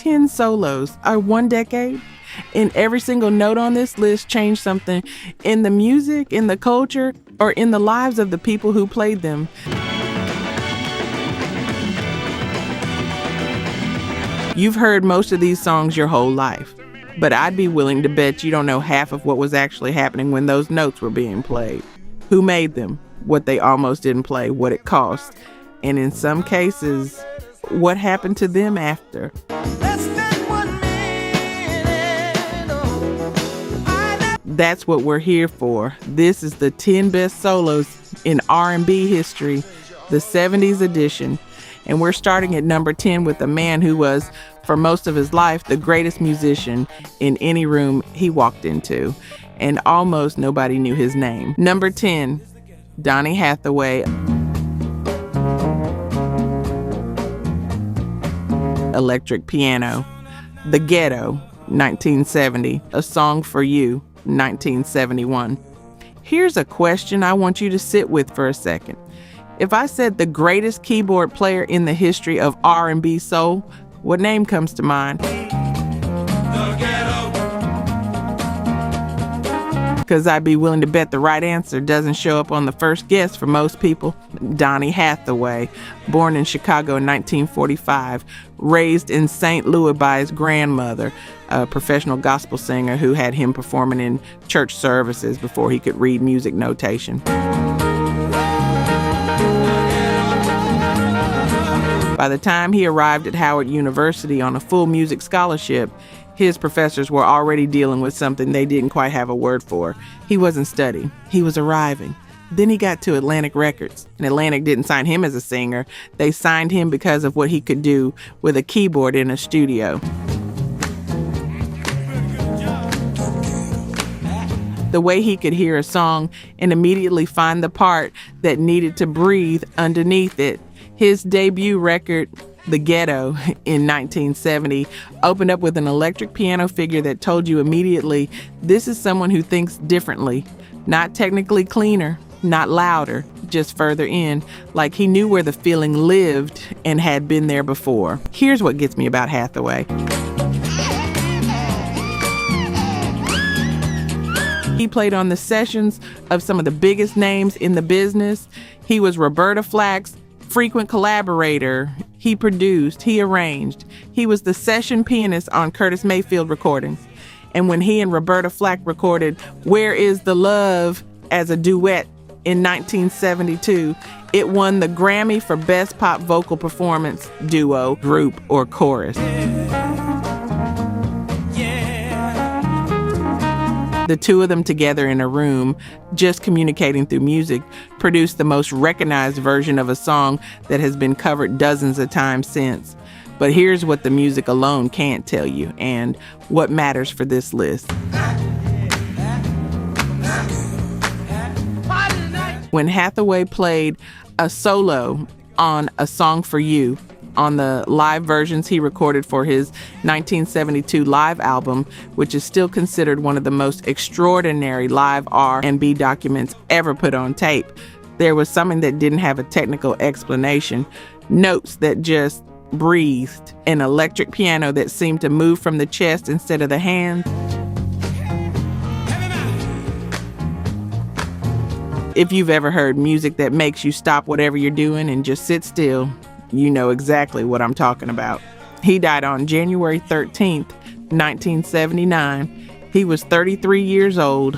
10 solos are 1 decade, and every single note on this list changed something in the music, in the culture, or in the lives of the people who played them. You've heard most of these songs your whole life, but I'd be willing to bet you don't know half of what was actually happening when those notes were being played. Who made them, what they almost didn't play, what it cost, and in some cases, what happened to them after. That's what we're here for. This is the 10 best solos in R&B history, the 70s edition. And we're starting at number 10 with a man who was, for most of his life, the greatest musician in any room he walked into. And almost nobody knew his name. Number 10, Donny Hathaway. Electric Piano. The Ghetto, 1970. A Song for You, 1971. Here's a question I want you to sit with for a second. If I said the greatest keyboard player in the history of R&B soul, what name comes to mind? Because I'd be willing to bet the right answer doesn't show up on the first guess for most people. Donny Hathaway, born in Chicago in 1945, raised in St. Louis by his grandmother, a professional gospel singer who had him performing in church services before he could read music notation. By the time he arrived at Howard University on a full music scholarship, his professors were already dealing with something they didn't quite have a word for. He wasn't studying. He was arriving. Then he got to Atlantic Records, and Atlantic didn't sign him as a singer. They signed him because of what he could do with a keyboard in a studio. The way he could hear a song and immediately find the part that needed to breathe underneath it. His debut record, The Ghetto, in 1970, opened up with an electric piano figure that told you immediately, this is someone who thinks differently, not technically cleaner, not louder, just further in, like he knew where the feeling lived and had been there before. Here's what gets me about Hathaway. He played on the sessions of some of the biggest names in the business. He was Roberta Flack's frequent collaborator. He produced, he arranged. He was the session pianist on Curtis Mayfield recordings. And when he and Roberta Flack recorded Where Is the Love as a duet in 1972, it won the Grammy for Best Pop Vocal Performance, Duo, Group, or Chorus. The two of them together in a room, just communicating through music, produced the most recognized version of a song that has been covered dozens of times since. But here's what the music alone can't tell you, and what matters for this list. When Hathaway played a solo on A Song for You, on the live versions he recorded for his 1972 live album, which is still considered one of the most extraordinary live R&B documents ever put on tape. There was something that didn't have a technical explanation, notes that just breathed, an electric piano that seemed to move from the chest instead of the hand. If you've ever heard music that makes you stop whatever you're doing and just sit still, you know exactly what I'm talking about. He died on January 13th, 1979. He was 33 years old.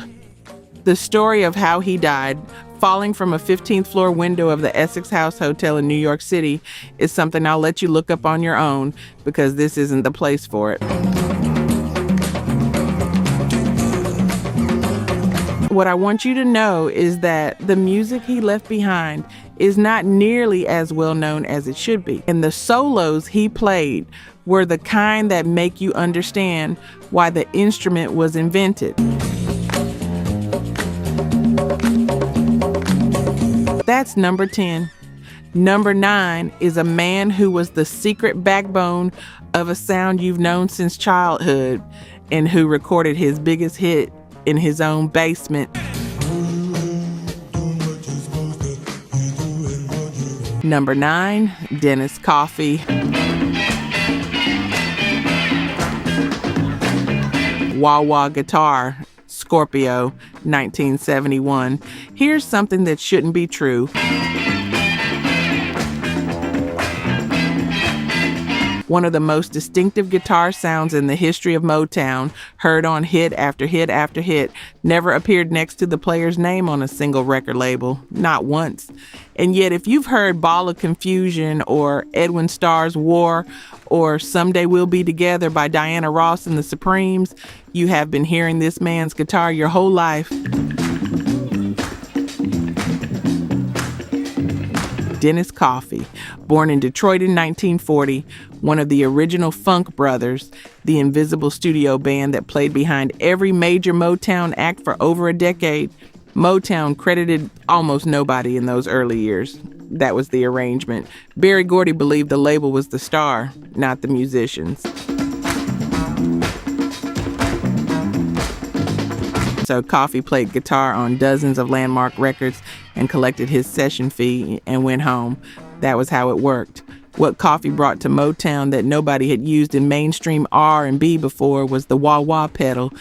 The story of how he died, falling from a 15th floor window of the Essex House Hotel in New York City, is something I'll let you look up on your own, because this isn't the place for it. What I want you to know is that the music he left behind is not nearly as well known as it should be. And the solos he played were the kind that make you understand why the instrument was invented. That's number 10. Number 9 is a man who was the secret backbone of a sound you've known since childhood, and who recorded his biggest hit in his own basement. Number 9, Dennis Coffey. wah wah guitar, Scorpio, 1971. Here's something that shouldn't be true. One of the most distinctive guitar sounds in the history of Motown, heard on hit after hit after hit, never appeared next to the player's name on a single record label, not once. And yet, if you've heard Ball of Confusion or Edwin Starr's War or Someday We'll Be Together by Diana Ross and the Supremes, you have been hearing this man's guitar your whole life. Dennis Coffey, born in Detroit in 1940, one of the original Funk Brothers, the invisible studio band that played behind every major Motown act for over a decade. Motown credited almost nobody in those early years. That was the arrangement. Berry Gordy believed the label was the star, not the musicians. So Coffey played guitar on dozens of landmark records and collected his session fee and went home. That was how it worked. What Coffey brought to Motown that nobody had used in mainstream R&B before was the wah-wah pedal.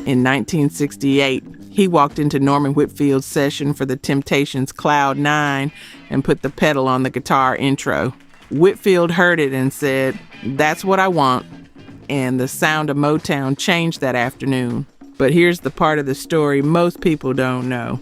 In 1968, he walked into Norman Whitfield's session for the Temptations' Cloud 9 and put the pedal on the guitar intro. Whitfield heard it and said, "That's what I want." And the sound of Motown changed that afternoon. But here's the part of the story most people don't know.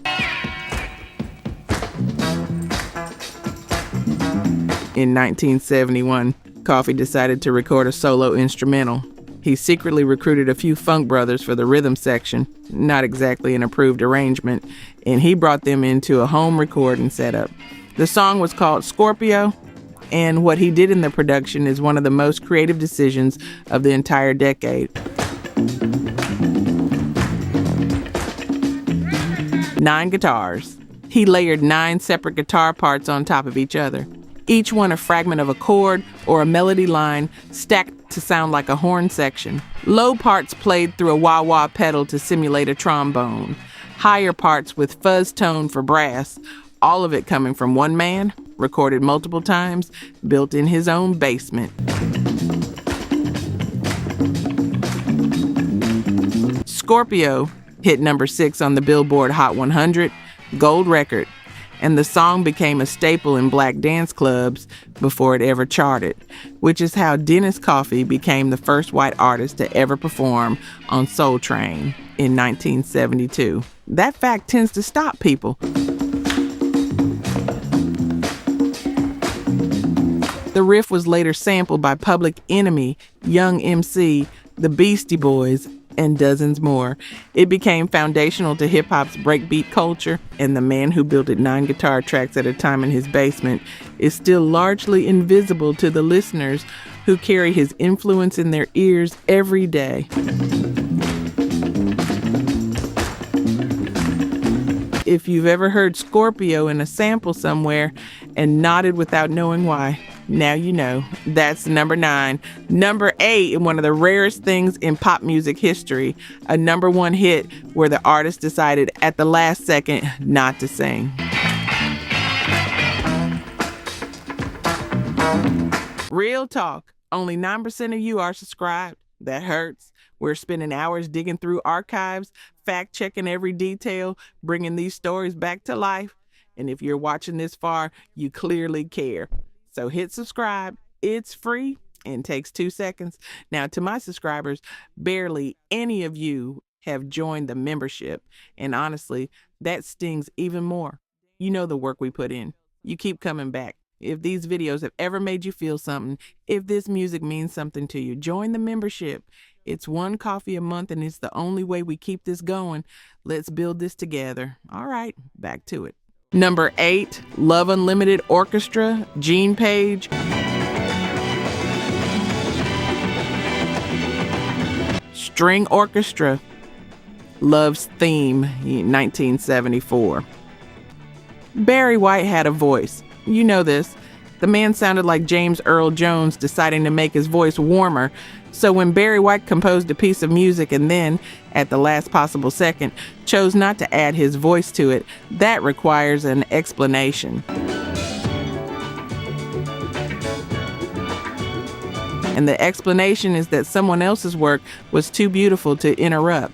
In 1971, Coffey decided to record a solo instrumental. He secretly recruited a few Funk Brothers for the rhythm section, not exactly an approved arrangement, and he brought them into a home recording setup. The song was called Scorpio, and what he did in the production is one of the most creative decisions of the entire decade. 9 guitars. He layered 9 separate guitar parts on top of each other, each one a fragment of a chord or a melody line stacked to sound like a horn section. Low parts played through a wah-wah pedal to simulate a trombone. Higher parts with fuzz tone for brass, all of it coming from one man, recorded multiple times, built in his own basement. Scorpio hit number 6 on the Billboard Hot 100, gold record, and the song became a staple in black dance clubs before it ever charted, which is how Dennis Coffey became the first white artist to ever perform on Soul Train in 1972. That fact tends to stop people. The riff was later sampled by Public Enemy, Young MC, the Beastie Boys, and dozens more. It became foundational to hip-hop's breakbeat culture, and the man who built it 9 guitar tracks at a time in his basement is still largely invisible to the listeners who carry his influence in their ears every day. If you've ever heard Scorpio in a sample somewhere and nodded without knowing why, now you know. That's number 9. Number 8, in one of the rarest things in pop music history, a number 1 hit where the artist decided at the last second not to sing. Real talk, only 9% of you are subscribed. That hurts. We're spending hours digging through archives, fact-checking every detail, bringing these stories back to life. And if you're watching this far, you clearly care. So hit subscribe. It's free and takes 2 seconds. Now, to my subscribers, barely any of you have joined the membership. And honestly, that stings even more. You know the work we put in. You keep coming back. If these videos have ever made you feel something, if this music means something to you, join the membership. It's $1 coffee a month, and it's the only way we keep this going. Let's build this together. All right, back to it. Number 8, Love Unlimited Orchestra, Gene Page. String Orchestra, Love's Theme, 1974. Barry White had a voice. You know this. The man sounded like James Earl Jones deciding to make his voice warmer. So when Barry White composed a piece of music and then, at the last possible second, chose not to add his voice to it, that requires an explanation. And the explanation is that someone else's work was too beautiful to interrupt.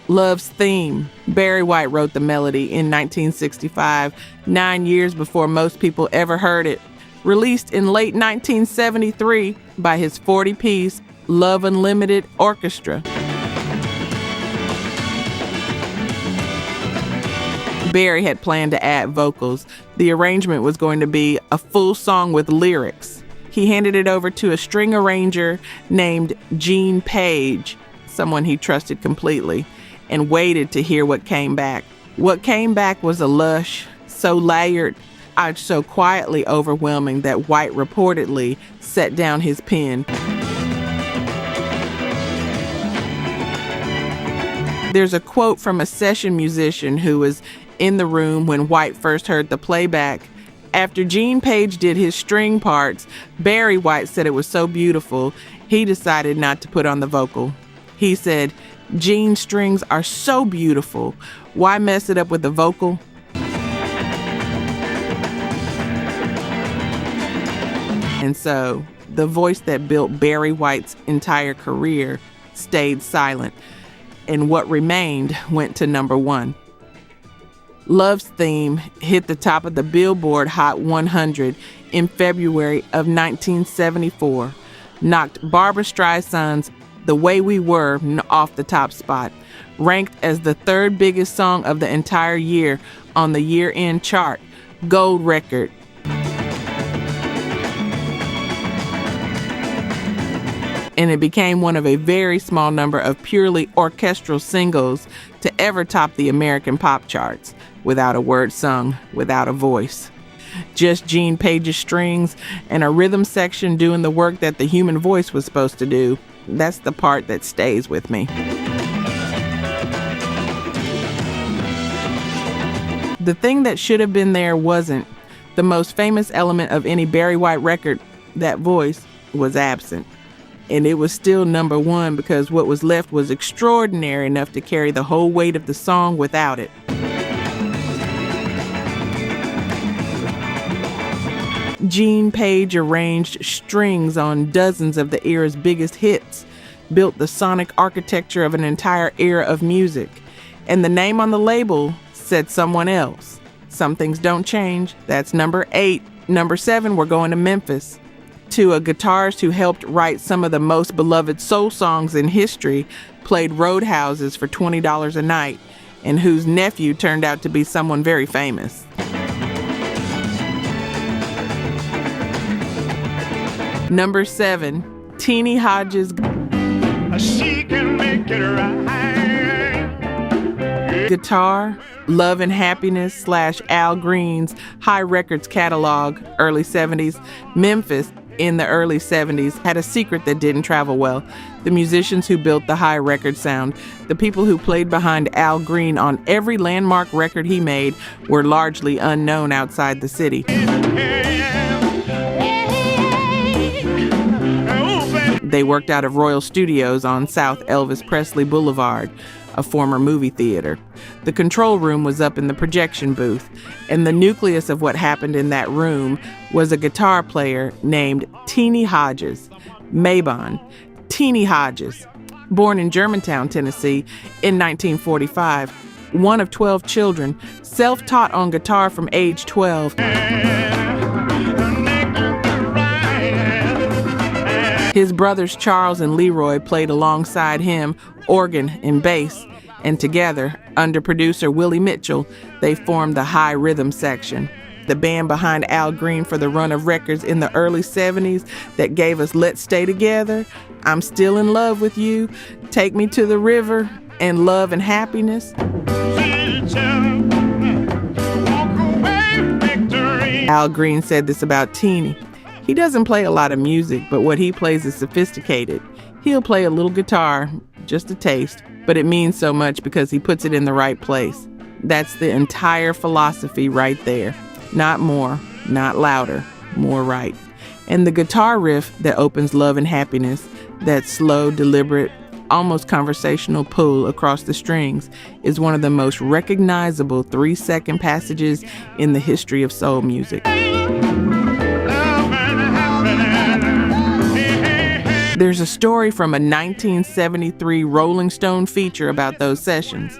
Love's Theme. Barry White wrote the melody in 1965, 9 years before most people ever heard it. Released in late 1973 by his 40-piece Love Unlimited Orchestra. Barry had planned to add vocals. The arrangement was going to be a full song with lyrics. He handed it over to a string arranger named Gene Page, someone he trusted completely, and waited to hear what came back. What came back was a lush, so layered, so quietly overwhelming that White reportedly set down his pen. There's a quote from a session musician who was in the room when White first heard the playback. After Gene Page did his string parts, Barry White said it was so beautiful, he decided not to put on the vocal. He said, "Gene's strings are so beautiful. Why mess it up with the vocal?" And so, the voice that built Barry White's entire career stayed silent, and what remained went to number 1. Love's Theme hit the top of the Billboard Hot 100 in February of 1974, knocked Barbra Streisand's The Way We Were off the top spot, ranked as the 3rd biggest song of the entire year on the year-end chart, gold record. And it became one of a very small number of purely orchestral singles to ever top the American pop charts, without a word sung, without a voice. Just Gene Page's strings and a rhythm section doing the work that the human voice was supposed to do. That's the part that stays with me. The thing that should have been there wasn't. The most famous element of any Barry White record, that voice, was absent. And it was still number 1 because what was left was extraordinary enough to carry the whole weight of the song without it. Gene Page arranged strings on dozens of the era's biggest hits, built the sonic architecture of an entire era of music, and the name on the label said someone else. Some things don't change. That's number 8. Number 7, we're going to Memphis. To a guitarist who helped write some of the most beloved soul songs in history, played roadhouses for $20 a night, and whose nephew turned out to be someone very famous. Number 7, Teenie Hodges. She can make it right. Guitar, Love and Happiness / Al Green's High Records catalog, early 70s. Memphis, in the early 70s, had a secret that didn't travel well. The musicians who built the High Record sound, the people who played behind Al Green on every landmark record he made, were largely unknown outside the city. They worked out of Royal Studios on South Elvis Presley Boulevard, a former movie theater. The control room was up in the projection booth, and the nucleus of what happened in that room was a guitar player named Teenie Hodges, Mabon, Teenie Hodges, born in Germantown, Tennessee in 1945, one of 12 children, self-taught on guitar from age 12. His brothers Charles and Leroy played alongside him organ and bass, and together, under producer Willie Mitchell, they formed the High Rhythm section, the band behind Al Green for the run of records in the early 70s that gave us Let's Stay Together, I'm Still in Love with You, Take Me to the River, and Love and Happiness. Al Green said this about Teenie. He doesn't play a lot of music, but what he plays is sophisticated. He'll play a little guitar, just a taste, but it means so much because he puts it in the right place. That's the entire philosophy right there. Not more, not louder, more right. And the guitar riff that opens Love and Happiness, that slow, deliberate, almost conversational pull across the strings, is one of the most recognizable 3-second passages in the history of soul music. There's a story from a 1973 Rolling Stone feature about those sessions.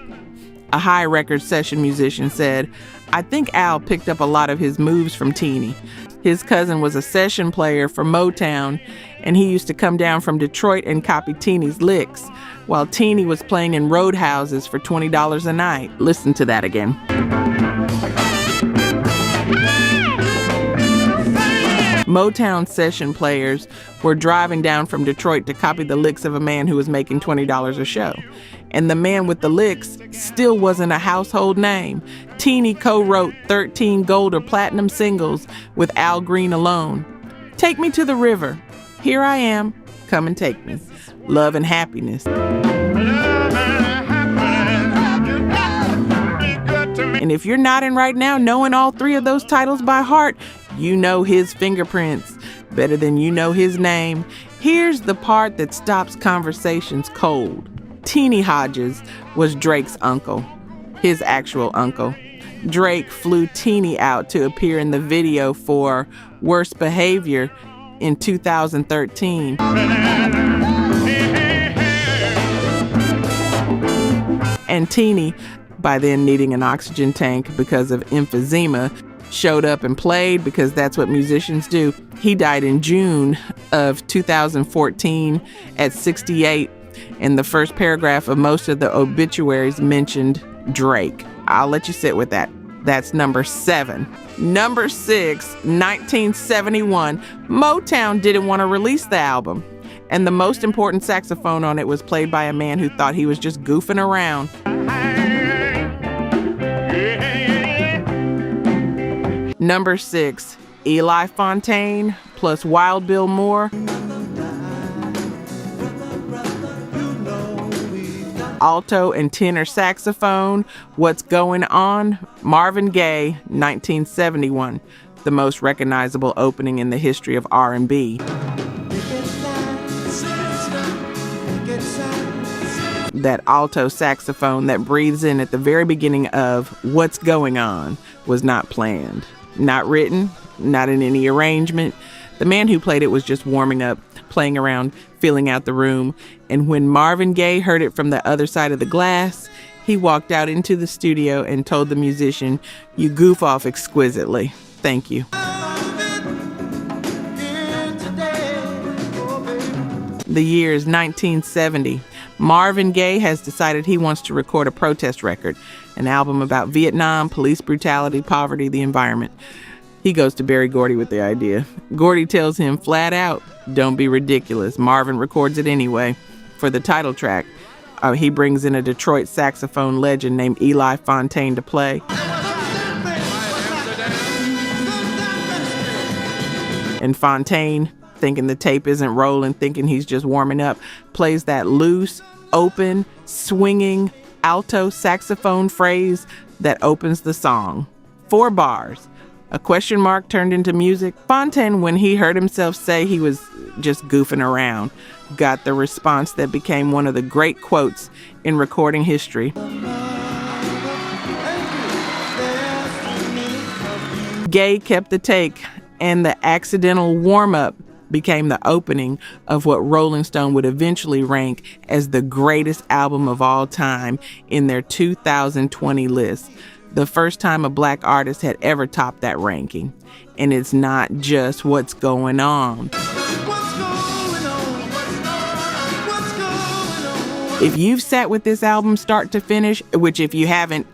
A High Record session musician said, "I think Al picked up a lot of his moves from Teenie. His cousin was a session player for Motown, and he used to come down from Detroit and copy Teenie's licks, while Teenie was playing in roadhouses for $20 a night." Listen to that again. Motown session players were driving down from Detroit to copy the licks of a man who was making $20 a show. And the man with the licks still wasn't a household name. Teenie co-wrote 13 gold or platinum singles with Al Green alone. "Take Me to the River," "Here I Am," "Come and Take Me," "Love and Happiness." And if you're nodding right now, knowing all three of those titles by heart, you know his fingerprints better than you know his name. Here's the part that stops conversations cold. Teenie Hodges was Drake's uncle, his actual uncle. Drake flew Teenie out to appear in the video for Worst Behavior in 2013. And Teenie, by then needing an oxygen tank because of emphysema, showed up and played because that's what musicians do. He died in June of 2014 at 68, and the first paragraph of most of the obituaries mentioned Drake. I'll let you sit with that. That's number 7. Number 6, 1971. Motown didn't want to release the album, and the most important saxophone on it was played by a man who thought he was just goofing around. Number 6, Eli Fontaine plus Wild Bill Moore. Alto and tenor saxophone, What's Going On, Marvin Gaye, 1971, the most recognizable opening in the history of R&B. That alto saxophone that breathes in at the very beginning of What's Going On was not planned. Not written, not in any arrangement. The man who played it was just warming up, playing around, feeling out the room. And when Marvin Gaye heard it from the other side of the glass, he walked out into the studio and told the musician, "You goof off exquisitely. Thank you." The year is 1970. Marvin Gaye has decided he wants to record a protest record, an album about Vietnam, police brutality, poverty, the environment. He goes to Berry Gordy with the idea. Gordy tells him flat out, "Don't be ridiculous." Marvin records it anyway. For the title track, he brings in a Detroit saxophone legend named Eli Fontaine to play. And Fontaine, thinking the tape isn't rolling, thinking he's just warming up, plays that loose, open, swinging alto saxophone phrase that opens the song. 4 bars. A question mark turned into music. Fontaine, when he heard himself say he was just goofing around, got the response that became one of the great quotes in recording history. Gaye kept the take, and the accidental warm-up became the opening of what Rolling Stone would eventually rank as the greatest album of all time in their 2020 list. The first time a black artist had ever topped that ranking. And it's not just What's Going On. If you've sat with this album start to finish, which if you haven't,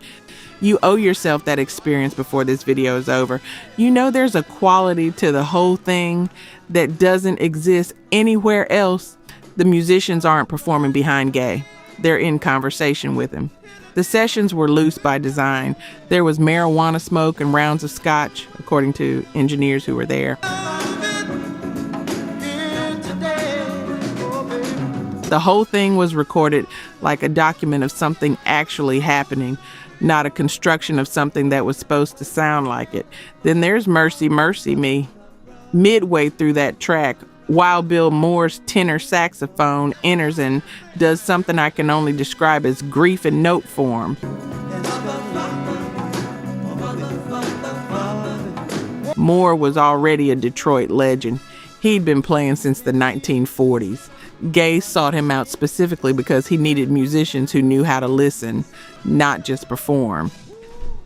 you owe yourself that experience before this video is over. You know there's a quality to the whole thing that doesn't exist anywhere else. The musicians aren't performing behind Gaye. They're in conversation with him. The sessions were loose by design. There was marijuana smoke and rounds of scotch, according to engineers who were there. The whole thing was recorded like a document of something actually happening, not a construction of something that was supposed to sound like it. Then there's Mercy, Mercy Me. Midway through that track, Wild Bill Moore's tenor saxophone enters and does something I can only describe as grief in note form. Moore was already a Detroit legend. He'd been playing since the 1940s. Gaye sought him out specifically because he needed musicians who knew how to listen, not just perform.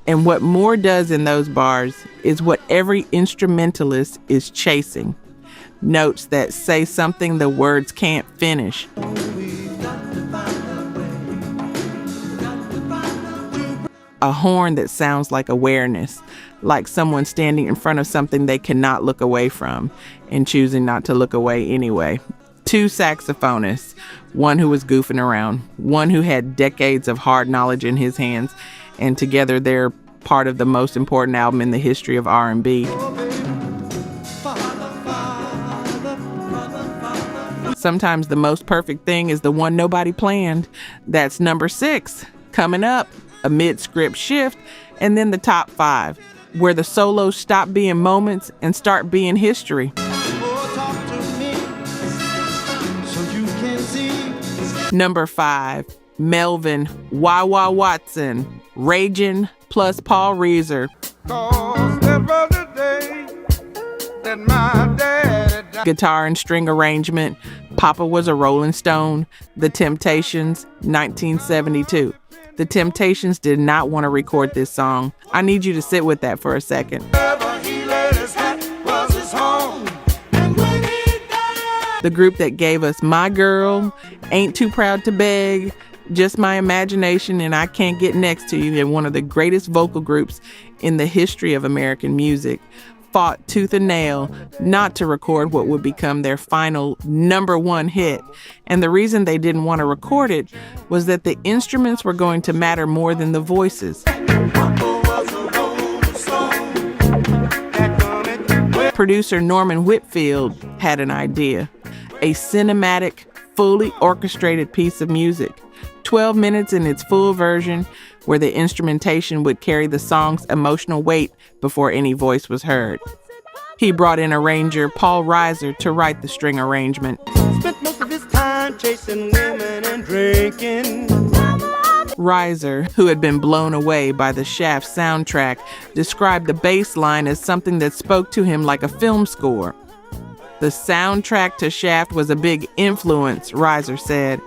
And what Moore does in those bars is what every instrumentalist is chasing. Notes that say something the words can't finish. A horn that sounds like awareness, like someone standing in front of something they cannot look away from and choosing not to look away anyway. Two saxophonists, one who was goofing around, one who had decades of hard knowledge in his hands, and together they're part of the most important album in the history of R&B. Sometimes the most perfect thing is the one nobody planned. That's number 6, coming up. A mid-script shift, and then the top 5, where the solos stop being moments and start being history. Number 5, Melvin Wah Wah Watson, Ragin' plus Paul Reiser. Guitar and string arrangement, Papa Was a Rolling Stone, The Temptations, 1972. The Temptations did not want to record this song. I need you to sit with that for a second. The group that gave us My Girl, Ain't Too Proud to Beg, Just My Imagination, and I Can't Get Next to You, and one of the greatest vocal groups in the history of American music, fought tooth and nail not to record what would become their final number 1 hit. And the reason they didn't want to record it was that the instruments were going to matter more than the voices. Producer Norman Whitfield had an idea. A cinematic, fully orchestrated piece of music. 12 minutes in its full version, where the instrumentation would carry the song's emotional weight before any voice was heard. He brought in arranger Paul Reiser to write the string arrangement. Spent most of his time chasing women and drinking. Reiser, who had been blown away by the Shaft soundtrack, described the bass line as something that spoke to him like a film score. The soundtrack to Shaft was a big influence, Reiser said.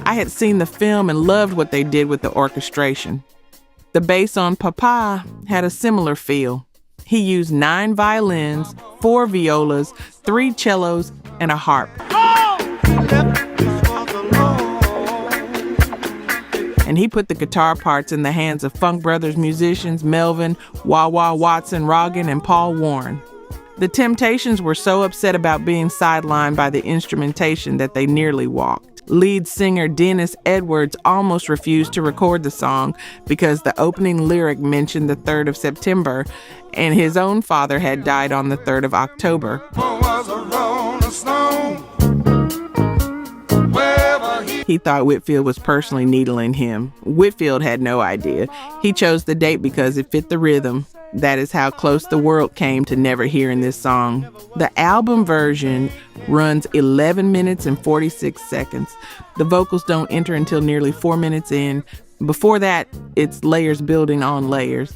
I had seen the film and loved what they did with the orchestration. The bass on Papa had a similar feel. He used 9 violins, 4 violas, 3 cellos, and a harp. And he put the guitar parts in the hands of Funk Brothers musicians Melvin Wah Wah Watson Roggin and Paul Warren. The Temptations were so upset about being sidelined by the instrumentation that they nearly walked. Lead singer Dennis Edwards almost refused to record the song because the opening lyric mentioned the 3rd of September, and his own father had died on the 3rd of October. He thought Whitfield was personally needling him. Whitfield had no idea. He chose the date because it fit the rhythm. That is how close the world came to never hearing this song. The album version runs 11 minutes and 46 seconds. The vocals don't enter until nearly 4 minutes in. Before that, it's layers building on layers.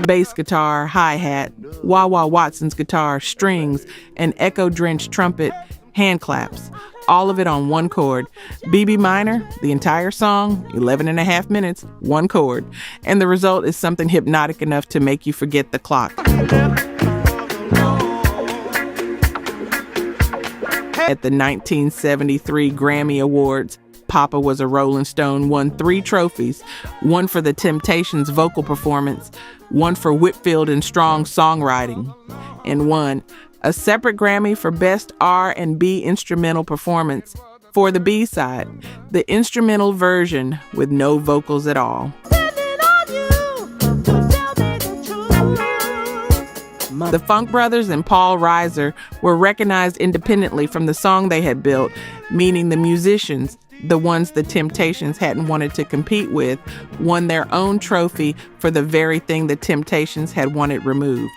Bass guitar, hi-hat, Wah Wah Watson's guitar, strings, and echo-drenched trumpet, hand claps. All of it on one chord. B minor, the entire song, 11 and a half minutes, one chord. And the result is something hypnotic enough to make you forget the clock. At the 1973 Grammy Awards, Papa Was a Rolling Stone won 3 trophies, one for the Temptations' vocal performance, one for Whitfield and Strong songwriting, and one, a separate Grammy for Best R&B Instrumental Performance for the B-side, the instrumental version with no vocals at all. The Funk Brothers and Paul Reiser were recognized independently from the song they had built, meaning the musicians, the ones the Temptations hadn't wanted to compete with, won their own trophy for the very thing the Temptations had wanted removed.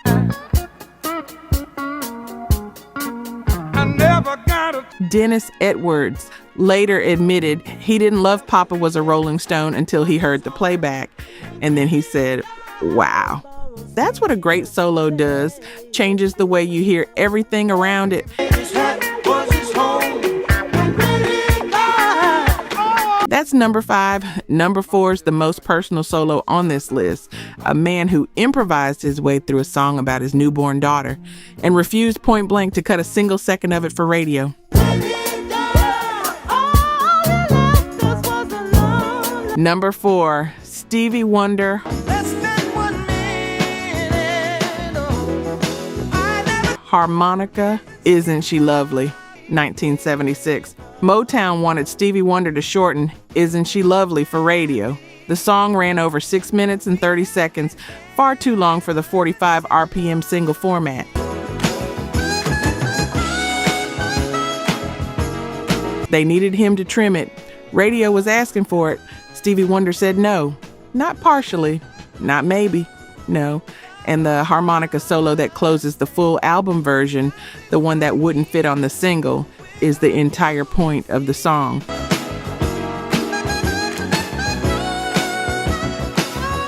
Dennis Edwards later admitted he didn't love Papa Was a Rolling Stone until he heard the playback, and then he said, "Wow, That's what a great solo does. Changes the way you hear everything around it. That's number 5. Number 4 is the most personal solo on this list. A man who improvised his way through a song about his newborn daughter and refused point blank to cut a single second of it for radio. Number 4, Stevie Wonder. Harmonica, Isn't She Lovely, 1976. Motown wanted Stevie Wonder to shorten Isn't She Lovely for radio. The song ran over 6 minutes and 30 seconds, far too long for the 45 RPM single format. They needed him to trim it. Radio was asking for it. Stevie Wonder said no. Not partially, not maybe, no. And the harmonica solo that closes the full album version, the one that wouldn't fit on the single, is the entire point of the song.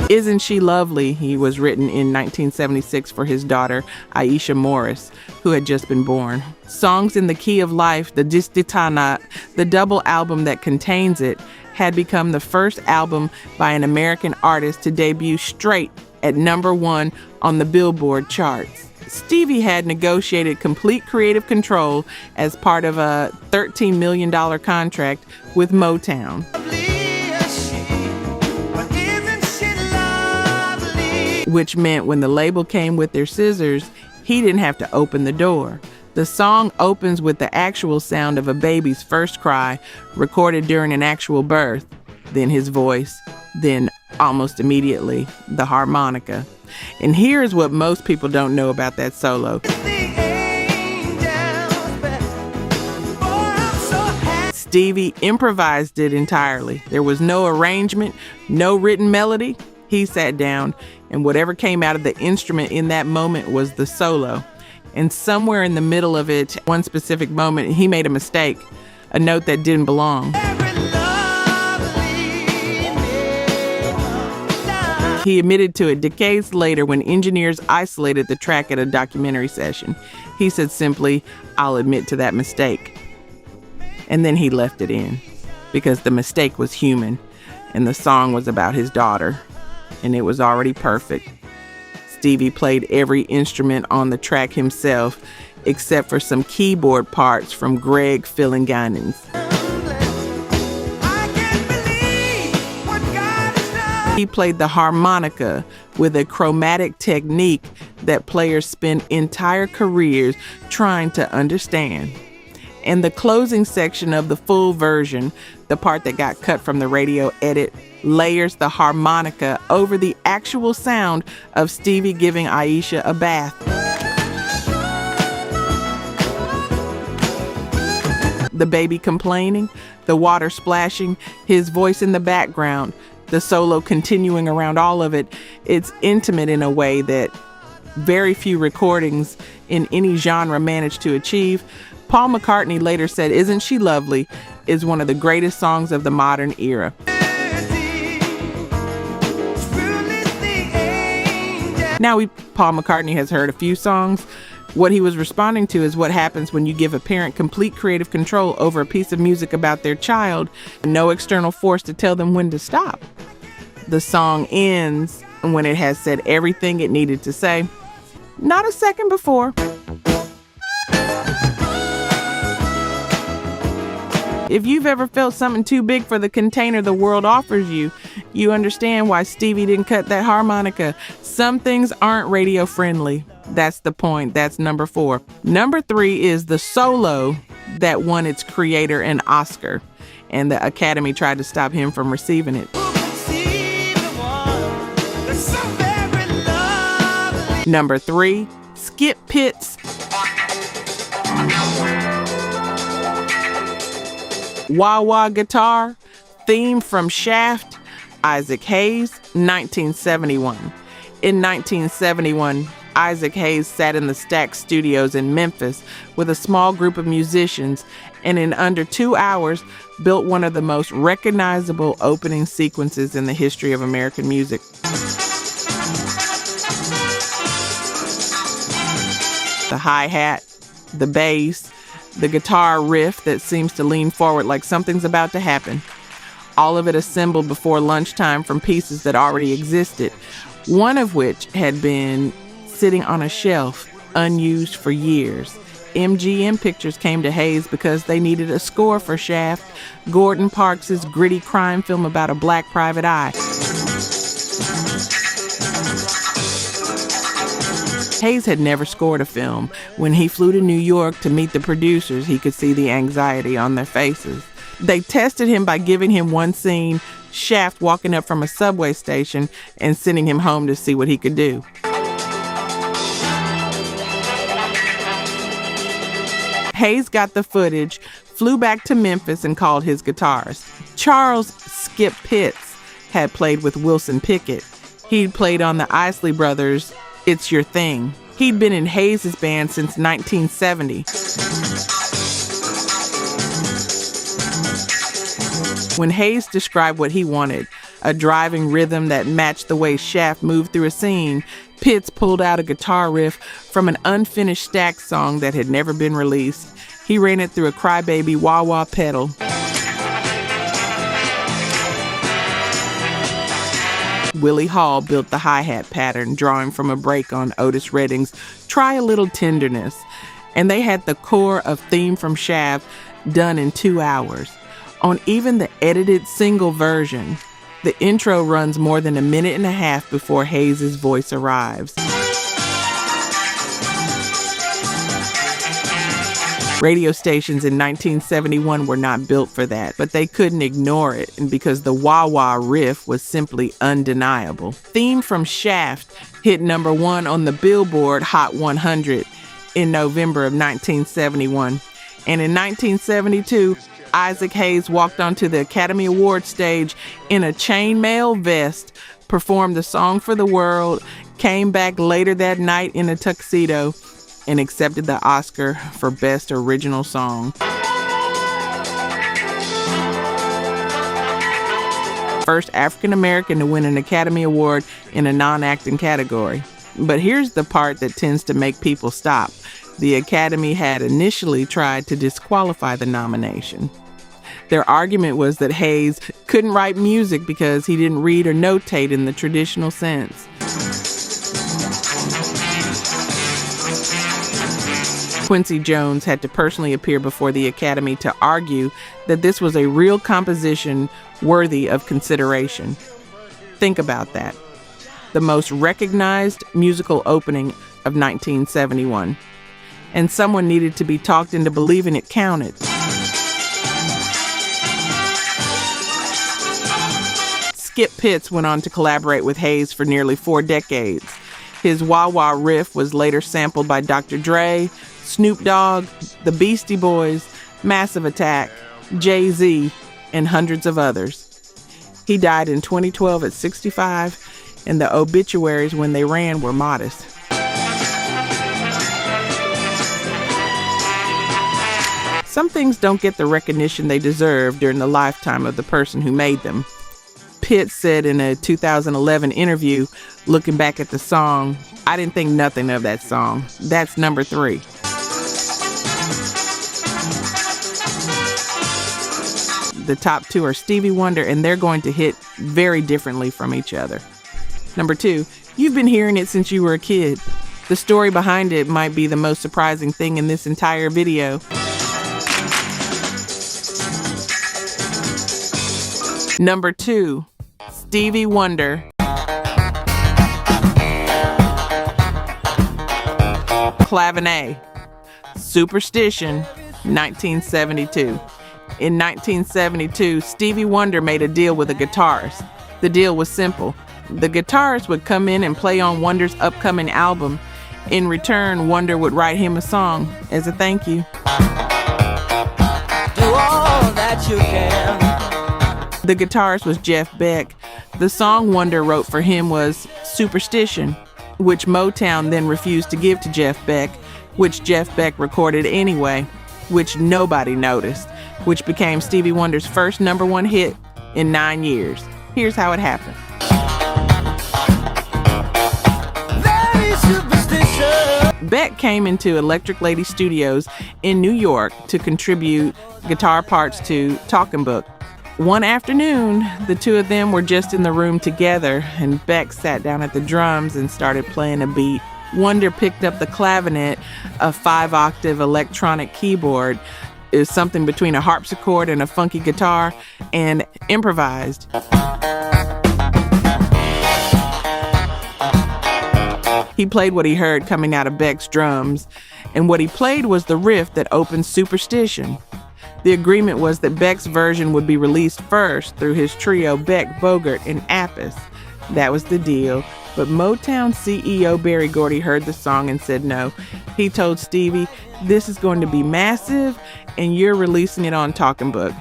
Isn't She Lovely? He was written in 1976 for his daughter, Aisha Morris, who had just been born. Songs in the Key of Life, the Distitana, the double album that contains it, had become the first album by an American artist to debut straight at number 1 on the Billboard charts. Stevie had negotiated complete creative control as part of a $13 million contract with Motown. Which meant when the label came with their scissors, he didn't have to open the door. The song opens with the actual sound of a baby's first cry, recorded during an actual birth, then his voice, then almost immediately the harmonica. And here's what most people don't know about that solo. Stevie improvised it entirely. There was no arrangement, no written melody. He sat down, and whatever came out of the instrument in that moment was the solo. And somewhere in the middle of it, one specific moment, he made a mistake, a note that didn't belong. He admitted to it decades later when engineers isolated the track at a documentary session. He said simply, "I'll admit to that mistake." And then he left it in because the mistake was human and the song was about his daughter and it was already perfect. Stevie played every instrument on the track himself except for some keyboard parts from Greg Phillinganes. He played the harmonica with a chromatic technique that players spend entire careers trying to understand. And the closing section of the full version, the part that got cut from the radio edit, layers the harmonica over the actual sound of Stevie giving Aisha a bath. The baby complaining, the water splashing, his voice in the background, the solo continuing around all of it. It's intimate in a way that very few recordings in any genre managed to achieve. Paul McCartney later said, "Isn't She Lovely" is one of the greatest songs of the modern era. Now Paul McCartney has heard a few songs. What he was responding to is what happens when you give a parent complete creative control over a piece of music about their child and no external force to tell them when to stop. The song ends when it has said everything it needed to say, not a second before. If you've ever felt something too big for the container the world offers you, you understand why Stevie didn't cut that harmonica. Some things aren't radio friendly. That's the point. That's number 4. Number 3 is the solo that won its creator an Oscar, and the Academy tried to stop him from receiving it. Number 3, Skip Pitts' Wah Wah guitar theme from Shaft, Isaac Hayes, 1971. In 1971, Isaac Hayes sat in the Stax Studios in Memphis with a small group of musicians and in under 2 hours built one of the most recognizable opening sequences in the history of American music. The hi-hat, the bass, the guitar riff that seems to lean forward like something's about to happen. All of it assembled before lunchtime from pieces that already existed, one of which had been sitting on a shelf, unused for years. MGM Pictures came to Hayes because they needed a score for Shaft, Gordon Parks' gritty crime film about a black private eye. Hayes had never scored a film. When he flew to New York to meet the producers, he could see the anxiety on their faces. They tested him by giving him one scene, Shaft walking up from a subway station, and sending him home to see what he could do. Hayes got the footage, flew back to Memphis, and called his guitarist. Charles "Skip" Pitts had played with Wilson Pickett. He'd played on the Isley Brothers' It's Your Thing. He'd been in Hayes' band since 1970. When Hayes described what he wanted, a driving rhythm that matched the way Shaft moved through a scene, Pitts pulled out a guitar riff from an unfinished Stax song that had never been released. He ran it through a Crybaby wah-wah pedal. Willie Hall built the hi-hat pattern, drawing from a break on Otis Redding's Try a Little Tenderness, and they had the core of Theme from Shaft done in 2 hours. On even the edited single version, the intro runs more than a minute and a half before Hayes' voice arrives. Radio stations in 1971 were not built for that, but they couldn't ignore it, and because the wah-wah riff was simply undeniable. Theme from Shaft hit number 1 on the Billboard Hot 100 in November of 1971. And in 1972, Isaac Hayes walked onto the Academy Awards stage in a chainmail vest, performed the song for the world, came back later that night in a tuxedo, and accepted the Oscar for Best Original Song. First African American to win an Academy Award in a non-acting category. But here's the part that tends to make people stop. The Academy had initially tried to disqualify the nomination. Their argument was that Hayes couldn't write music because he didn't read or notate in the traditional sense. Quincy Jones had to personally appear before the Academy to argue that this was a real composition worthy of consideration. Think about that. The most recognized musical opening of 1971. And someone needed to be talked into believing it counted. Skip Pitts went on to collaborate with Hayes for nearly 4 decades. His wah-wah riff was later sampled by Dr. Dre, Snoop Dogg, the Beastie Boys, Massive Attack, Jay-Z, and hundreds of others. He died in 2012 at 65, and the obituaries when they ran were modest. Some things don't get the recognition they deserve during the lifetime of the person who made them. Pitts said in a 2011 interview, looking back at the song, "I didn't think nothing of that song. That's number 3. The top 2 are Stevie Wonder, and they're going to hit very differently from each other. Number 2, you've been hearing it since you were a kid. The story behind it might be the most surprising thing in this entire video. Number 2, Stevie Wonder. Clavinet. Superstition, 1972. In 1972, Stevie Wonder made a deal with a guitarist. The deal was simple. The guitarist would come in and play on Wonder's upcoming album. In return, Wonder would write him a song as a thank you. Do all that you can. The guitarist was Jeff Beck. The song Wonder wrote for him was Superstition, which Motown then refused to give to Jeff Beck, which Jeff Beck recorded anyway, which nobody noticed, which became Stevie Wonder's first number 1 hit in 9 years. Here's how it happened. Beck came into Electric Lady Studios in New York to contribute guitar parts to Talking Book. One afternoon, the two of them were just in the room together, and Beck sat down at the drums and started playing a beat. Wonder picked up the clavinet, a 5-octave electronic keyboard. It was something between a harpsichord and a funky guitar, and improvised. He played what he heard coming out of Beck's drums, and what he played was the riff that opened Superstition. The agreement was that Beck's version would be released first through his trio Beck, Bogert, and Appice. That was the deal, but Motown CEO Berry Gordy heard the song and said no. He told Stevie, "This is going to be massive, and you're releasing it on Talking Book."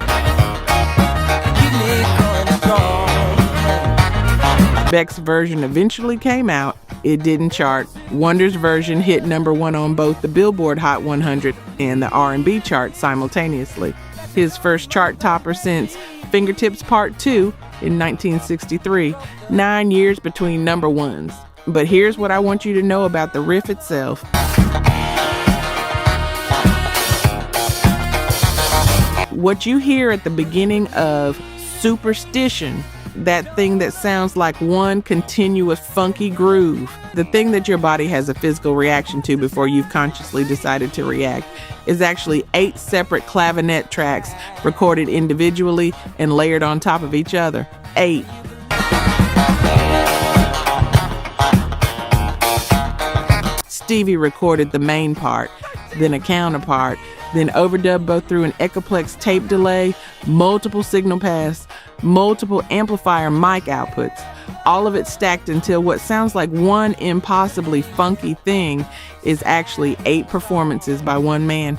Beck's version eventually came out. It didn't chart. Wonder's version hit number 1 on both the Billboard Hot 100 and the R&B chart simultaneously. His first chart topper since Fingertips Part 2 in 1963. 9 years between number ones. But here's what I want you to know about the riff itself. What you hear at the beginning of Superstition, that thing that sounds like one continuous funky groove, the thing that your body has a physical reaction to before you've consciously decided to react, is actually 8 separate clavinet tracks recorded individually and layered on top of each other. 8. Stevie recorded the main part, then a counterpart, then overdubbed both through an Echoplex tape delay, multiple signal paths, multiple amplifier mic outputs, all of it stacked until what sounds like one impossibly funky thing is actually 8 performances by one man.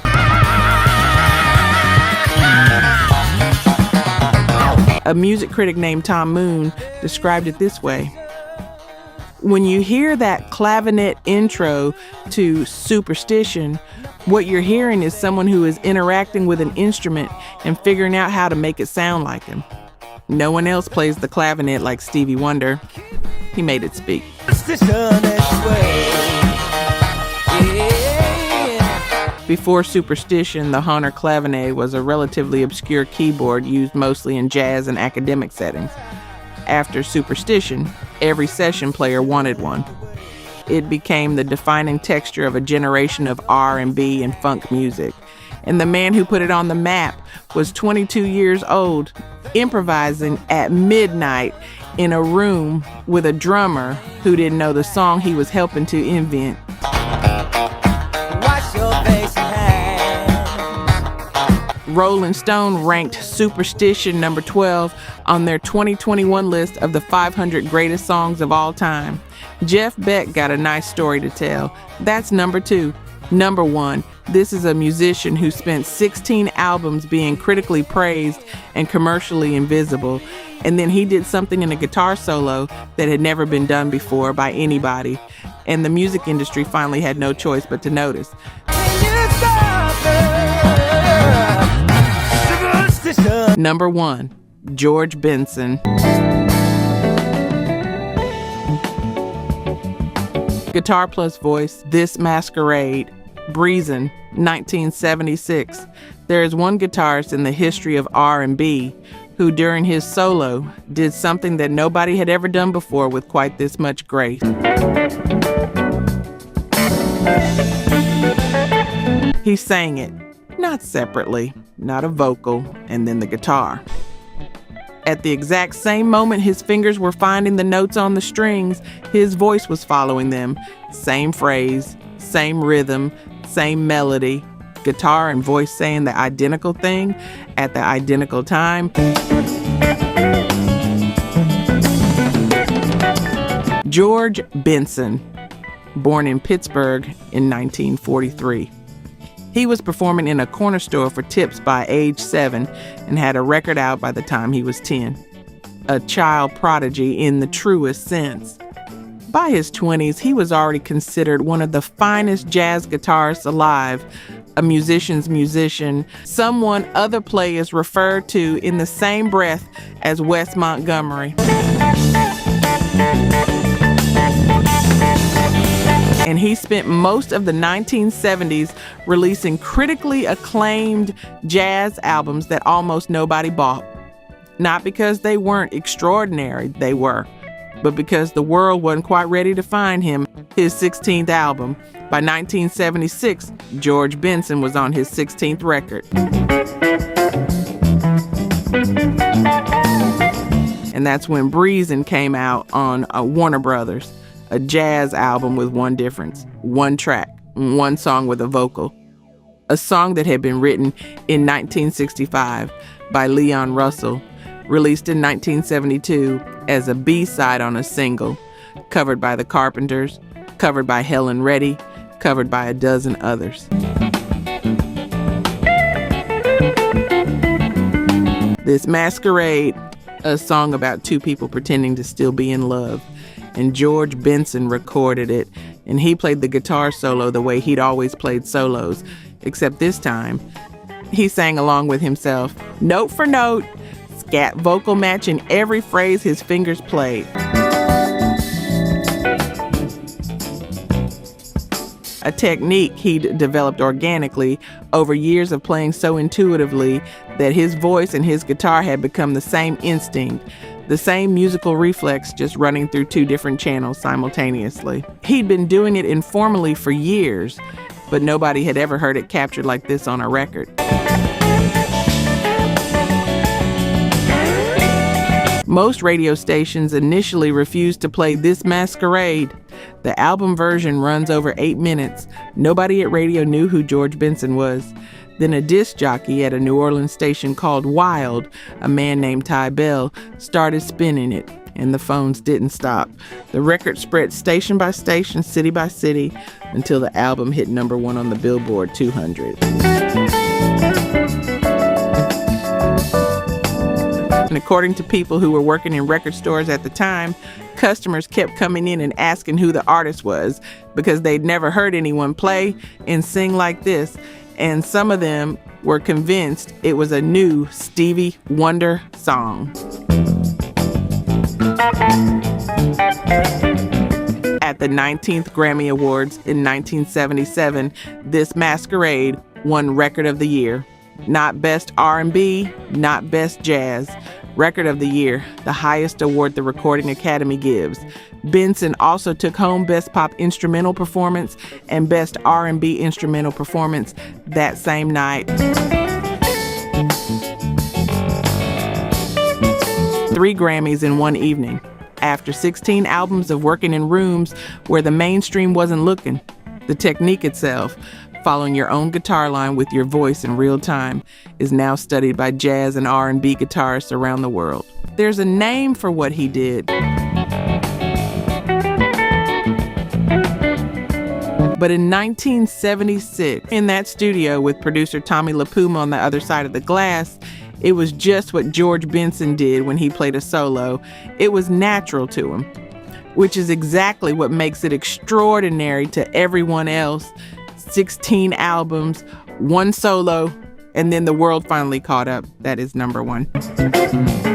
A music critic named Tom Moon described it this way: when you hear that clavinet intro to Superstition, what you're hearing is someone who is interacting with an instrument and figuring out how to make it sound like him. No one else plays the clavinet like Stevie Wonder. He made it speak. Before Superstition, the Honor Clavinet was a relatively obscure keyboard used mostly in jazz and academic settings. After Superstition, every session player wanted one. It became the defining texture of a generation of R&B and funk music. And the man who put it on the map was 22 years old, improvising at midnight in a room with a drummer who didn't know the song he was helping to invent. Wash your face and hands. Rolling Stone ranked Superstition number 12 on their 2021 list of the 500 greatest songs of all time. Jeff Beck got a nice story to tell. That's number 2. Number 1, this is a musician who spent 16 albums being critically praised and commercially invisible, and then he did something in a guitar solo that had never been done before by anybody, and the music industry finally had no choice but to notice. Number 1, George Benson. Guitar plus voice, This Masquerade, Breezin', 1976. There is one guitarist in the history of R&B who during his solo did something that nobody had ever done before with quite this much grace. He sang it, not separately, not a vocal, and then the guitar. At the exact same moment his fingers were finding the notes on the strings, his voice was following them. Same phrase, same rhythm, same melody. Guitar and voice saying the identical thing at the identical time. George Benson, born in Pittsburgh in 1943. He was performing in a corner store for tips by age 7 and had a record out by the time he was 10. A child prodigy in the truest sense. By his 20s, he was already considered one of the finest jazz guitarists alive, a musician's musician, someone other players referred to in the same breath as Wes Montgomery. And he spent most of the 1970s releasing critically acclaimed jazz albums that almost nobody bought. Not because they weren't extraordinary, they were, but because the world wasn't quite ready to find him. His 16th album. By 1976, George Benson was on his 16th record. And that's when Breezin' came out on Warner Brothers, a jazz album with one difference, one track, one song with a vocal. A song that had been written in 1965 by Leon Russell, released in 1972 as a B-side on a single, covered by the Carpenters, covered by Helen Reddy, covered by a dozen others. This Masquerade, a song about two people pretending to still be in love. And George Benson recorded it, and he played the guitar solo the way he'd always played solos, except this time, he sang along with himself, note for note, scat vocal matching every phrase his fingers played. A technique he'd developed organically over years of playing so intuitively that his voice and his guitar had become the same instinct, the same musical reflex, just running through two different channels simultaneously. He'd been doing it informally for years, but nobody had ever heard it captured like this on a record. Most radio stations initially refused to play this Masquerade. The album version runs over 8 minutes. Nobody at radio knew who George Benson was. Then a disc jockey at a New Orleans station called Wild, a man named Ty Bell, started spinning it, and the phones didn't stop. The record spread station by station, city by city, until the album hit number 1 on the Billboard 200. And according to people who were working in record stores at the time, customers kept coming in and asking who the artist was because they'd never heard anyone play and sing like this. And some of them were convinced it was a new Stevie Wonder song. At the 19th Grammy Awards in 1977, this Masquerade won Record of the Year. Not Best R&B, not Best Jazz. Record of the Year, the highest award the Recording Academy gives. Benson also took home Best Pop Instrumental Performance and Best R&B Instrumental Performance that same night. 3 Grammys in one evening. After 16 albums of working in rooms where the mainstream wasn't looking, the technique itself, following your own guitar line with your voice in real time, is now studied by jazz and R&B guitarists around the world. There's a name for what he did. But in 1976, in that studio with producer Tommy LaPuma on the other side of the glass, it was just what George Benson did when he played a solo. It was natural to him, which is exactly what makes it extraordinary to everyone else. 16 albums, 1 solo, and then the world finally caught up. That is number 1.